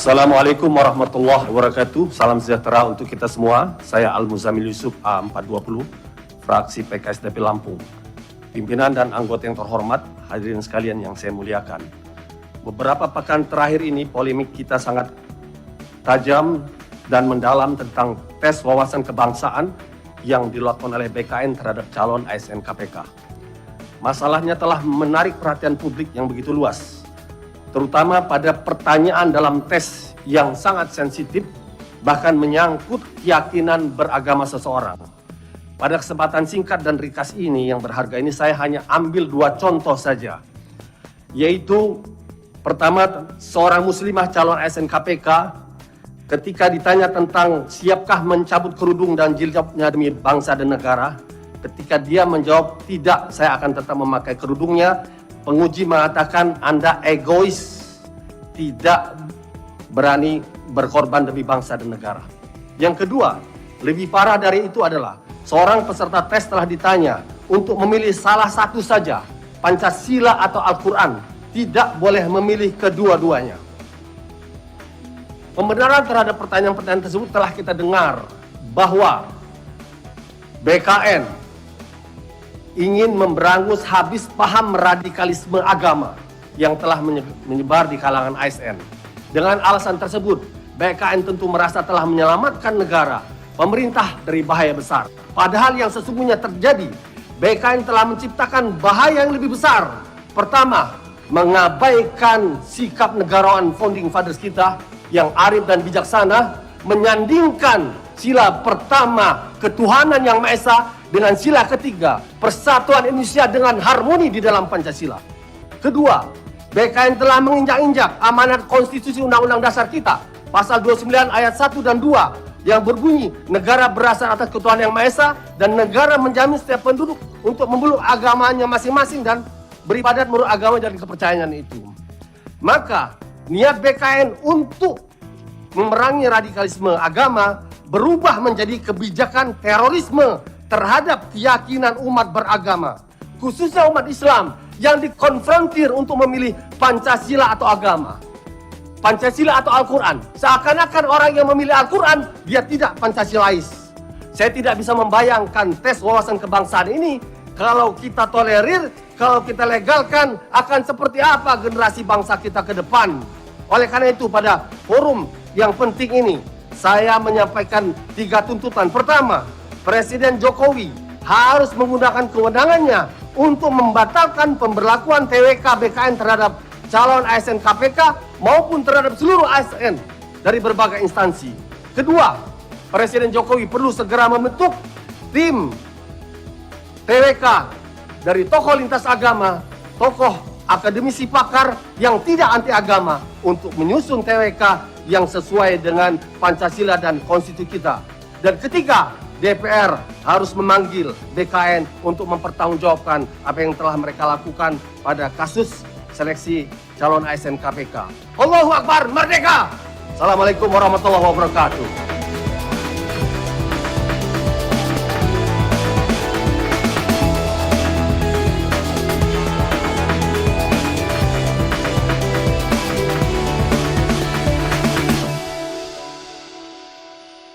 Assalamualaikum warahmatullahi wabarakatuh. Salam sejahtera untuk kita semua. Saya Al-Muzamil Yusuf A420, fraksi PKSDP Lampung. Pimpinan dan anggota yang terhormat, hadirin sekalian yang saya muliakan. Beberapa pekan terakhir ini polemik kita sangat tajam dan mendalam tentang tes wawasan kebangsaan yang dilakukan oleh BKN terhadap calon ASN KPK. Masalahnya telah menarik perhatian publik yang begitu luas, terutama pada pertanyaan dalam tes yang sangat sensitif, bahkan menyangkut keyakinan beragama seseorang. Pada kesempatan singkat dan ringkas ini yang berharga ini, saya hanya ambil dua contoh saja, yaitu pertama, seorang muslimah calon ASN KPK ketika ditanya tentang siapkah mencabut kerudung dan jilbabnya demi bangsa dan negara, ketika dia menjawab tidak, saya akan tetap memakai kerudungnya, penguji mengatakan Anda egois, tidak berani berkorban demi bangsa dan negara. Yang kedua, lebih parah dari itu adalah seorang peserta tes telah ditanya untuk memilih salah satu saja, Pancasila atau Al-Quran, tidak boleh memilih kedua-duanya. Pembenaran terhadap pertanyaan-pertanyaan tersebut telah kita dengar bahwa BKN ingin memberangus habis paham radikalisme agama yang telah menyebar di kalangan ASN. Dengan alasan tersebut, BKN tentu merasa telah menyelamatkan negara, pemerintah dari bahaya besar. Padahal yang sesungguhnya terjadi, BKN telah menciptakan bahaya yang lebih besar. Pertama, mengabaikan sikap negarawan founding fathers kita yang arif dan bijaksana, menyandingkan sila pertama ketuhanan yang Maha Esa dengan sila ketiga persatuan Indonesia dengan harmoni di dalam Pancasila. Kedua, BKN telah menginjak-injak amanat konstitusi Undang-Undang Dasar kita pasal 29 ayat 1 dan 2 yang berbunyi negara berasal atas ketuhanan yang Maha Esa dan negara menjamin setiap penduduk untuk memeluk agamanya masing-masing dan beribadat menurut agama dan kepercayaan itu. Maka niat BKN untuk memerangi radikalisme agama berubah menjadi kebijakan terorisme terhadap keyakinan umat beragama, khususnya umat Islam yang dikonfrontir untuk memilih Pancasila atau agama, Pancasila atau Al-Quran. Seakan-akan orang yang memilih Al-Quran, dia tidak Pancasilais. Saya tidak bisa membayangkan tes wawasan kebangsaan ini kalau kita tolerir, kalau kita legalkan, akan seperti apa generasi bangsa kita ke depan. Oleh karena itu, pada forum yang penting ini, saya menyampaikan 3 tuntutan. Pertama, Presiden Jokowi harus menggunakan kewenangannya untuk membatalkan pemberlakuan TWK BKN terhadap calon ASN KPK maupun terhadap seluruh ASN dari berbagai instansi. Kedua, Presiden Jokowi perlu segera membentuk tim TWK dari tokoh lintas agama, tokoh akademisi pakar yang tidak anti agama untuk menyusun TWK yang sesuai dengan Pancasila dan konstitusi kita. Dan ketiga, DPR harus memanggil BKN untuk mempertanggungjawabkan apa yang telah mereka lakukan pada kasus seleksi calon ASN KPK. Allahu Akbar, merdeka! Assalamualaikum warahmatullahi wabarakatuh.